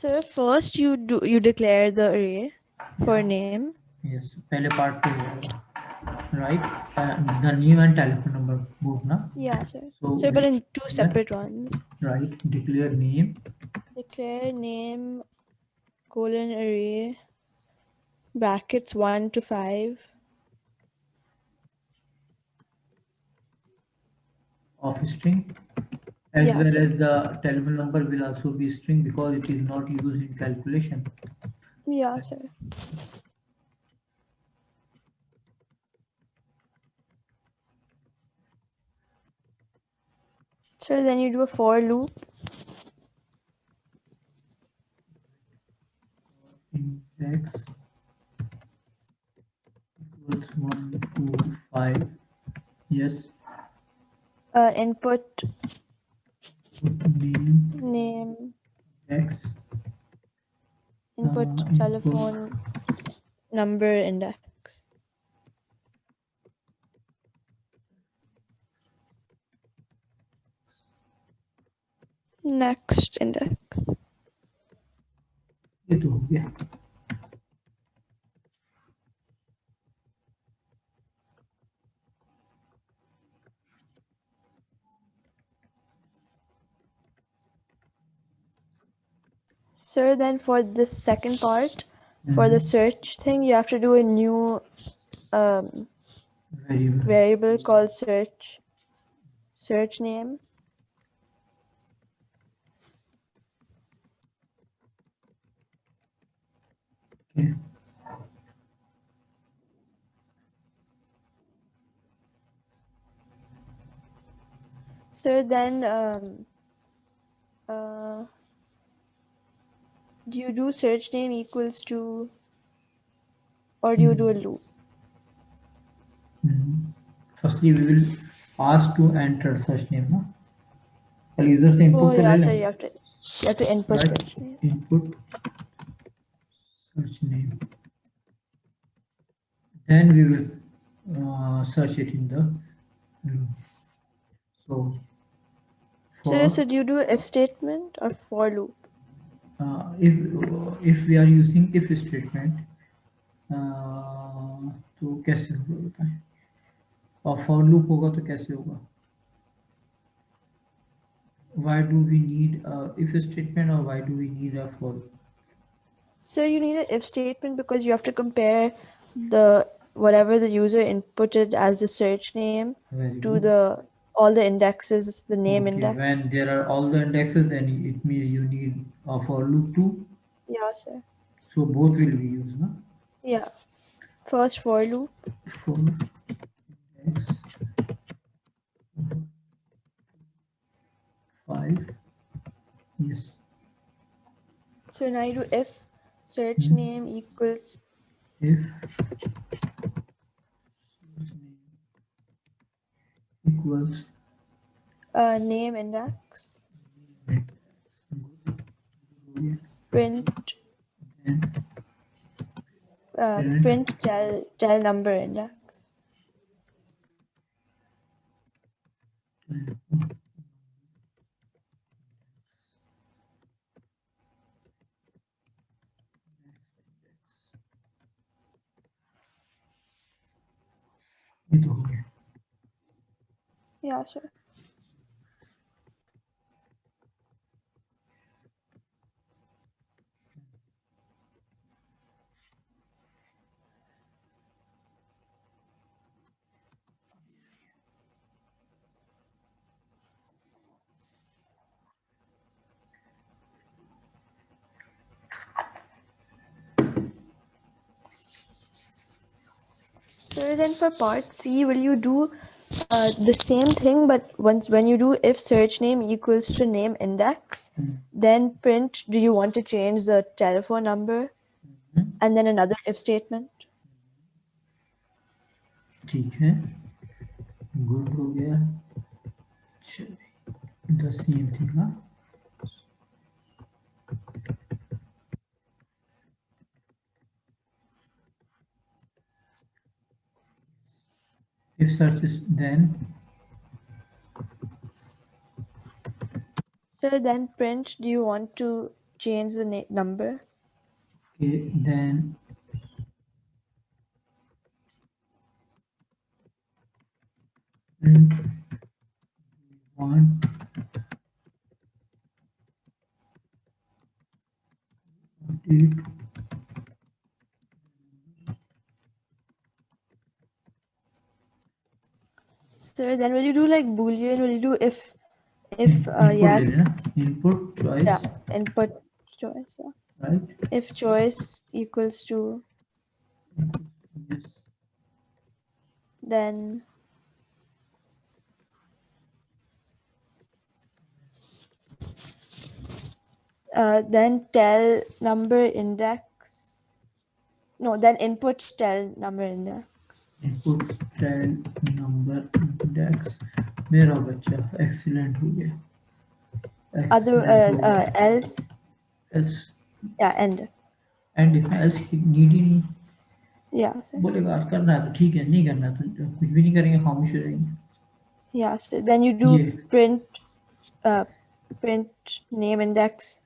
So first you declare the array for Yeah. name. Yes, पहले part पे होगा, right? The name and telephone number both ना. Yeah, sir. So So but in two declare, separate ones. right? Declare name. Declare name colon array brackets 1 to 5. Of string, as Yeah, well sir. as the telephone number will also be string because it is not used in calculation. Yeah, sir. So then you do a for loop. Index equals 1 to 5. Yes. Input Name name, x input input telephone number index. Next index. ये तो हो गया. So then for the second part, for the search thing, you have to do a new variable called search name. Okay. So then do you do search name equals to, or do you do a loop? Firstly, we will ask to enter search name ना. पहले user से Oh input तो ले yeah, so लें. you have to input Right. search name. Input search name. Then we will search it in the loop. So So do you do if statement or for loop? if we are using if statement, तो कैसे होगा बताएं. और for loop होगा तो कैसे होगा. Why do we need a if statement or why do we need a for? So you need an if statement because you have to compare the whatever the user inputted as the search name Very to good. all the indexes, the name Okay, index. when there are all the indexes, then it means you need a for loop too. Yeah, sir. So both will be used, no? Yeah. First for loop. For index 5. Yes. So now you do if search name equals If search name equals name index, then print parent tel number index. ये तो हो गया. Yeah, sure. So then for part C, will you do the same thing, but when you do if search name equals to name index, then print do you want to change the telephone number, and then another if statement. ठीक है. Good हो गया. The same thing, ना. If search is then So then print do you want to change the number. Okay, then print want update. So then will you do like Boolean? Will you do if Input yes, input choice, yeah, input choice, yeah. right? If choice equals to, Yes. then then tell number index. No, then input tell number index. Input tell number index. मेरा बच्चा excellent हो गया. Other Excellent हो गया. else, Else yeah, end. and if else की need ही नहीं. Yeah, so बोलेगा आज करना है तो ठीक है, नहीं करना तो कुछ भी नहीं करेंगे, खामोश हो जाएंगे. yeah, so then you do ये print name index,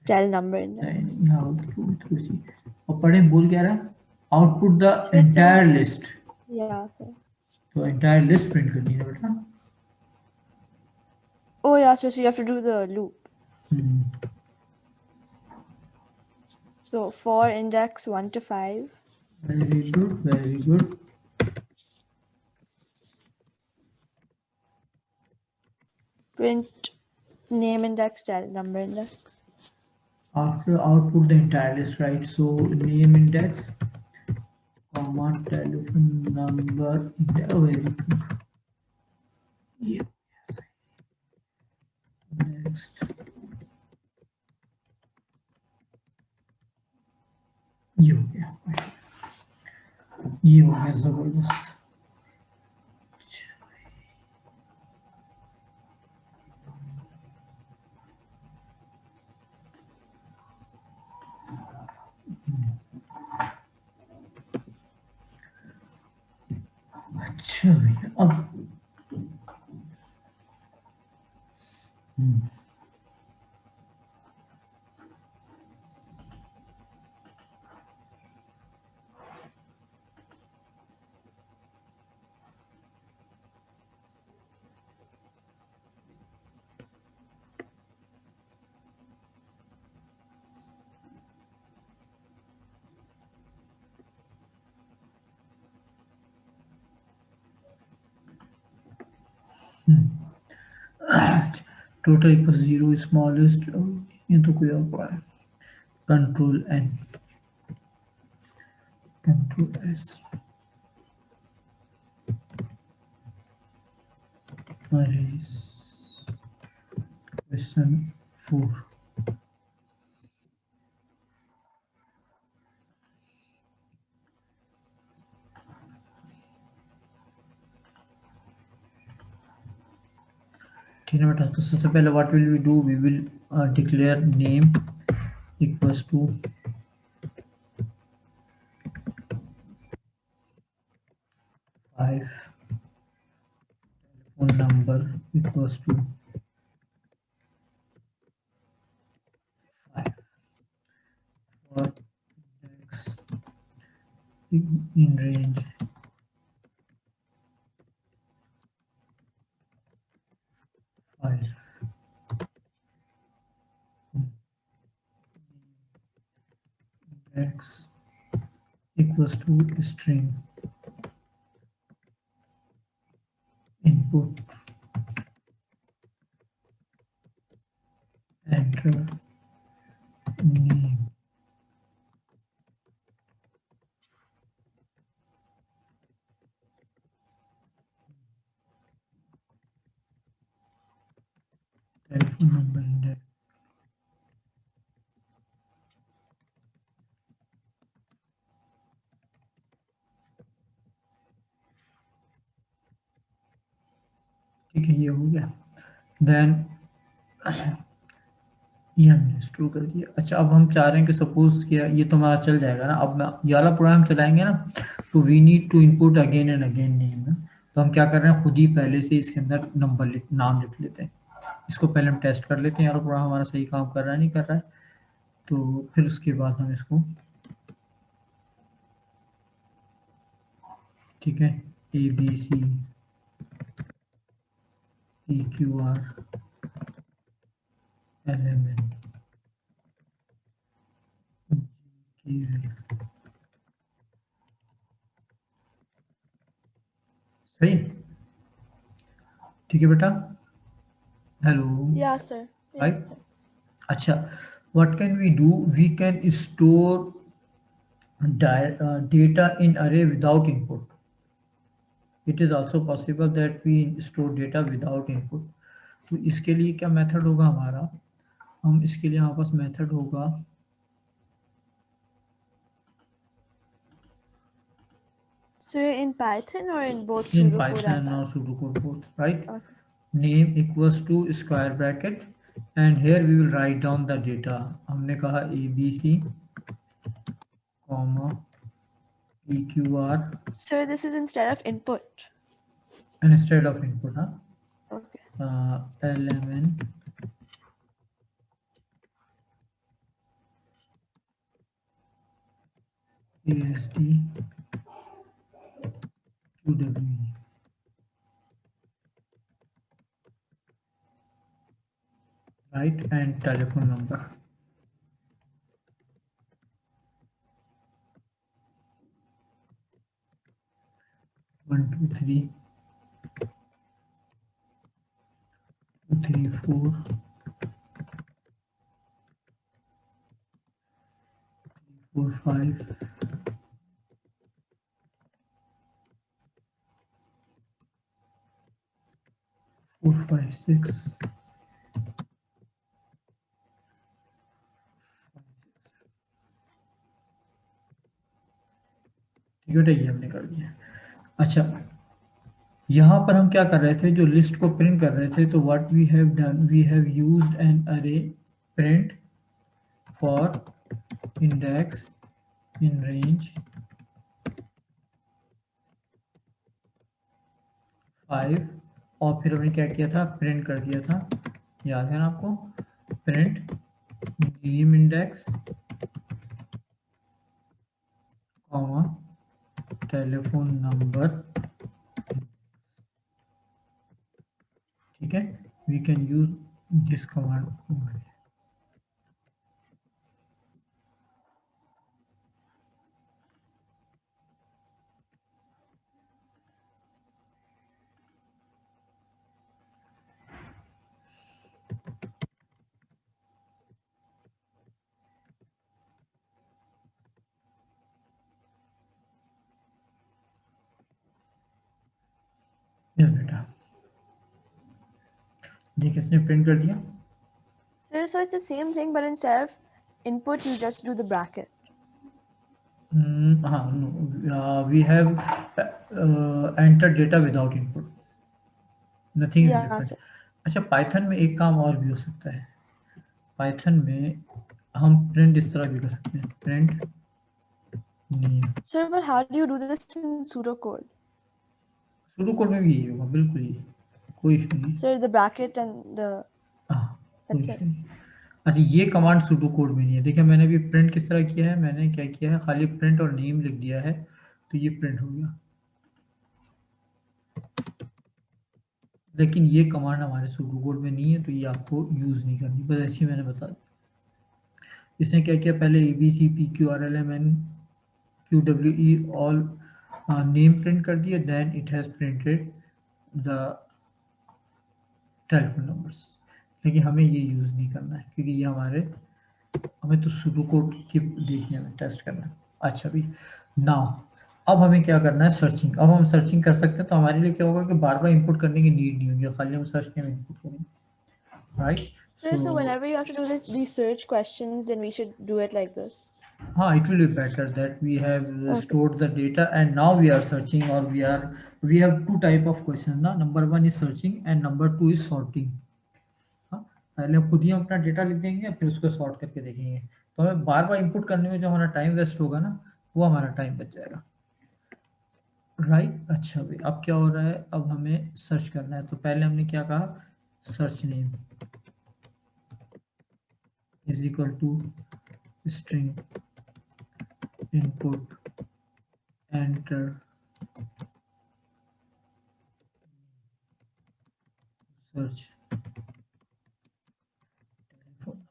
tell number index. नहीं यहाँ थोड़ी सी और पढ़े बोल क्या रहा है? Output the So it's entire list. yeah. So. तो entire list print करनी है बेटा. Oh yeah, so you have to do the loop. So for index 1 to 5. Very good, very good. Print name index, tell number index. After output the entire list, right? So name index, comma telephone number index. Oh, very good. Yeah. Next. ये हो गया, ये हो गया जबरदस्त. अच्छा भैया अब total equals 0 smallest. ये तो कोई और पड़ा है. Control N, Control S. Arrays. Question 4. ठीक है बेटा, तो सबसे पहले what will we do? We will declare name equals to 5, telephone number equals to 5 for index in range 5. Index equals to string input enter name. Telephone number index. ठीक है, ये हो गया. देन ये हमने स्टोर कर दिया. अच्छा, अब हम चाह रहे हैं कि सपोज किया ये तो हमारा चल जाएगा ना. अब ये वाला प्रोग्राम चलाएंगे ना, तो we need to input again and again name ना. तो हम क्या कर रहे हैं, खुद ही पहले से इसके अंदर नाम लिख लेते हैं. इसको पहले हम टेस्ट कर लेते हैं यार प्रोग्राम हमारा सही काम कर रहा है नहीं कर रहा है. तो फिर उसके बाद हम इसको, ठीक है, ABC PQR LMN GQL, सही, ठीक है बेटा, hello, Yeah, sir. Yes, right. sir. अच्छा, what can we do? We can store data in array without input. It is also possible that we store data without input. तो इसके लिए क्या method होगा हमारा, हम इसके लिए हमारे पास मेथड होगा Sir, in Python or in both in pseudocode and Python or Python? pseudocode both, right? Okay. Name equals to square bracket and here we will write down the data. हमने कहा ABC, comma PQR Sir, this is instead of input. instead of input, huh? Okay. LMN ASD QWE, right? And telephone number. 1 2 3 2 3 4 4 5 4 5 6 ठीक है बेटा, ये हमने कर दिया। अच्छा, यहाँ पर हम क्या कर रहे थे, जो लिस्ट को प्रिंट कर रहे थे, तो what we have done, we have used an array print for index in range 5 और फिर हमने क्या किया था, प्रिंट कर दिया था, याद है ना आपको, print name index comma telephone number, ठीक है, we can use this command. Yes बेटा, देखिए इसने प्रिंट कर दिया। Sir, so it's the same thing, but instead of input, you just do the bracket. हाँ, we have enter data without input, nothing is Yeah, different. sir. अच्छा, पाइथन में एक काम और भी हो सकता है, पाइथन में हम प्रिंट इस तरह भी कर सकते हैं, print name. Sir, but how do you do this in pseudocode? शुरू कोड में भी यही होगा, बिल्कुल ही, कोई इशू नहीं। Sir, the bracket and the हाँ, कोई that's it. इशू नहीं। अच्छा, ये कमांड सुडो कोड में नहीं है, देखिए मैंने अभी प्रिंट किस तरह किया है, मैंने क्या किया है, खाली प्रिंट और नेम लिख दिया है, तो ये प्रिंट हो गया, लेकिन ये कमांड हमारे सुडो कोड में नहीं है, तो ये आपको यूज़ नहीं करनी, बस ऐसे ही मैंने बता दिया। इसने क्या किया, पहले ABC PQRLMN QWE all name print कर दिया, then it has printed the telephone numbers, लेकिन हमें ये यूज़ नहीं करना है, क्योंकि ये हमें तो सुडो कोड की देखने में टेस्ट करना है। अच्छा भी, नाउ अब हमें क्या करना है, सर्चिंग। अब हम सर्चिंग कर सकते हैं, तो हमारे लिए क्या होगा कि बार बार इंपुट करने की नीड नहीं होगी, खाली हम सर्च में इंपुट करेंगे, right. Sir, so whenever you have to do these search questions, then we should do it like this. हाँ, it will be better that we have Okay. stored the data and now we are searching, or we have two type of questions ना, number one is searching and number two is sorting। हाँ, पहले खुद ही हम अपना data लिख देंगे, फिर उसको सॉर्ट करके देखेंगे, तो हमें बार बार इनपुट करने में जो हमारा टाइम वेस्ट होगा ना, वो हमारा टाइम बच जाएगा, राइट। अच्छा भाई, अब क्या हो रहा है, अब हमें सर्च करना है, तो पहले हमने क्या कहा, search name is equal to string input, enter, search telephone,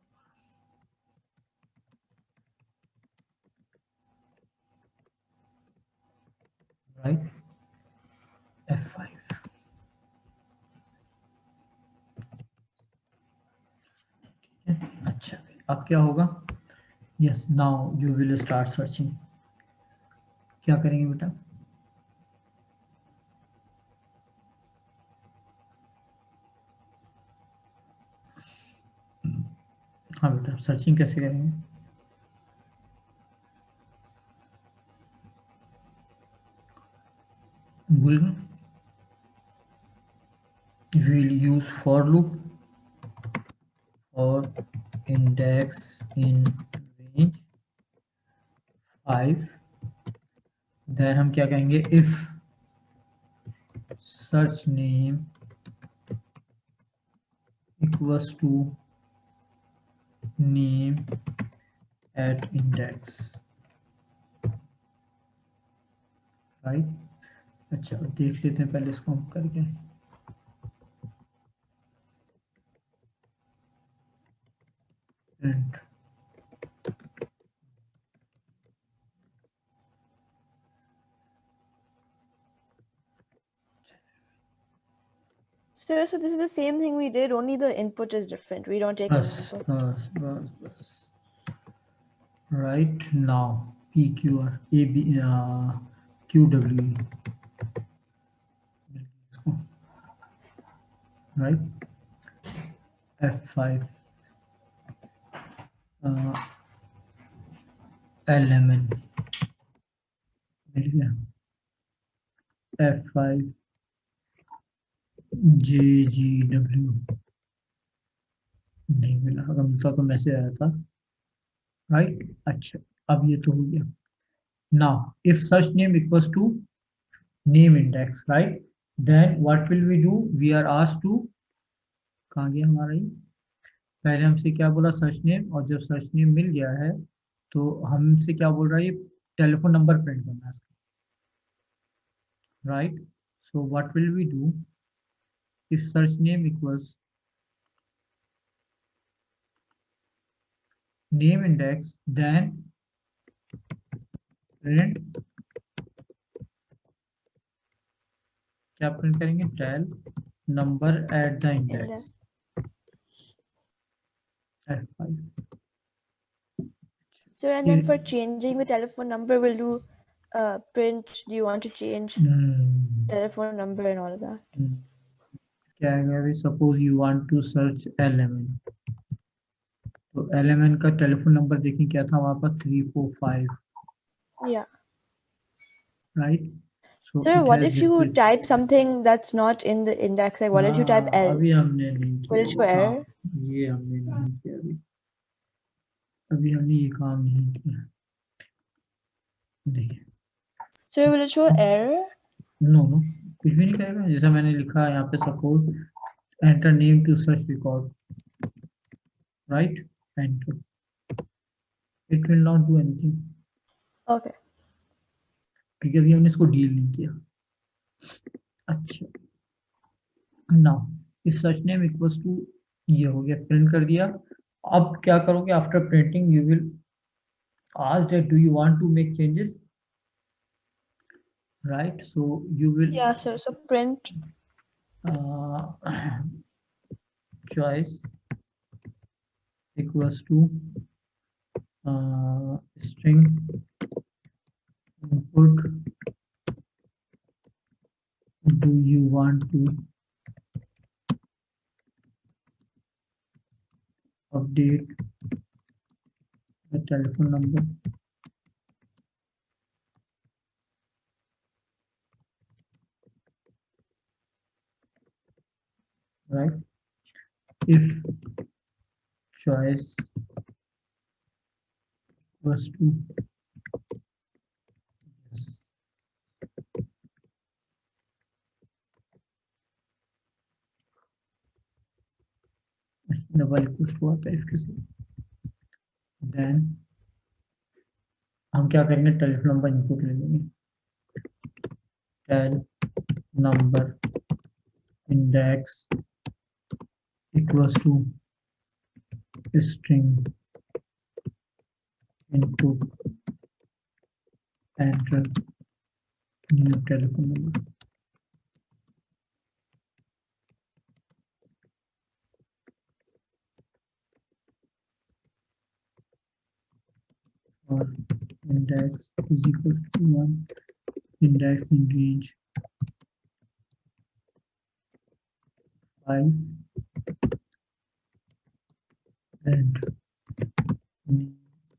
right? F5. अच्छा, अब क्या होगा? Yes, now you will start searching. क्या करेंगे बेटा? हाँ बेटा, सर्चिंग कैसे करेंगे? भूल गए? We'll use for loop for index in range 5. Then हम क्या कहेंगे? If search name equals to name at index, right? अच्छा, देख लेते हैं पहले इसको हम करके। print So this is the same thing we did, only the input is different. We don't take any bus input. right now PQR AB QWE, right? F5 LMN मिल गया। F5 JGW नहीं मिला, अगर मिलता तो मैसेज आया था, right? अच्छा, अब ये तो हो गया। Now if search name equals to name index, right, then what will we do? We are asked to, कहाँ गया हमारा ये? पहले हमसे क्या बोला? सर्च नेम, और जब सर्च नेम मिल गया है तो हमसे क्या बोल रहा है? ये टेलीफोन नंबर प्रिंट करना है, right? So what will we do if search name equals name index, then print, क्या प्रिंट करेंगे? Tell number at the index F5। So, and then for changing the telephone number, we'll do print. Do you want to change telephone number and all of that? क्या है? Suppose you want to search LMN, तो LMN का telephone number देखें क्या था हमारे पास? 345, Yeah. Right? So So, it what has if you displayed। type something that's not in the index? Like, what if you type L? अभी हमने नहीं Will किया it ये show काम, error? ये हमने नहीं किया अभी, अभी हमने ये काम नहीं किया। देखिए, So, will it show error? No no, कुछ भी नहीं करेगा। जैसा मैंने लिखा है यहाँ पे, suppose enter name to search record, right, enter, it will not do anything, Okay. क्योंकि अभी हमने इसको डील नहीं किया। अच्छा, नाउ इस सर्च नेम इक्वल्स टू, ये हो गया, प्रिंट कर दिया। अब क्या करोगे? After printing you will ask that do you want to make changes, right? So you will Yeah. So print. choice equals to string input, do you want to update the telephone number, right? If choice was to yes, double equals to आता है इसके साथ, then हम क्या करेंगे, telephone number input ले लेंगे, tell number index equals to string input enter new telephone number. और index is equal to 1, index in range 5 and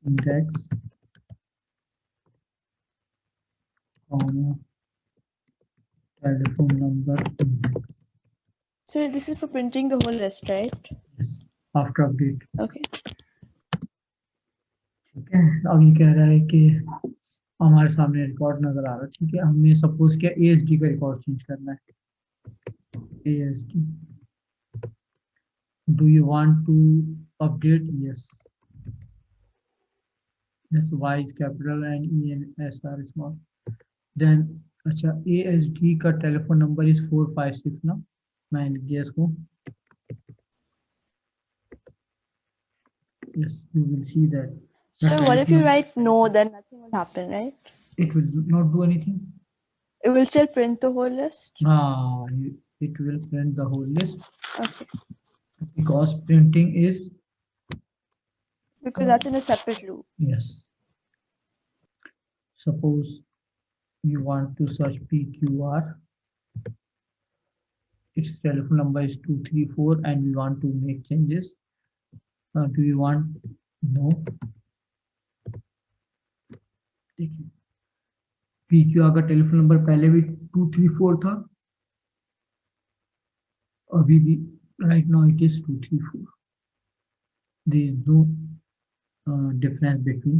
index comma telephone number index. So this is for printing the whole list, right? Yes, after update. Okay. ठीक है, अब ये कह रहा है कि हमारे सामने रिकॉर्ड नजर आ रहा है। ठीक है, हमने सपोज किया ASD का रिकॉर्ड चेंज करना है। ASD, do you want to update? Yes. Yes, Y is capital and E and S are small. Then अच्छा, ASD का टेलीफोन नंबर इज 456 ना, मैं इंडिया को, yes, you will see that. So what if you write no, then nothing will happen, right? It will not do anything. It will still print the whole list? It will print the whole list. Okay. Because printing is, because that's in a separate loop. Yes. Suppose you want to search PQR, its telephone number is 234 and we want to make changes. Do you want? No. देखिए, PQR का telephone number पहले भी 234 था, अभी भी right now it is 234. There is no difference between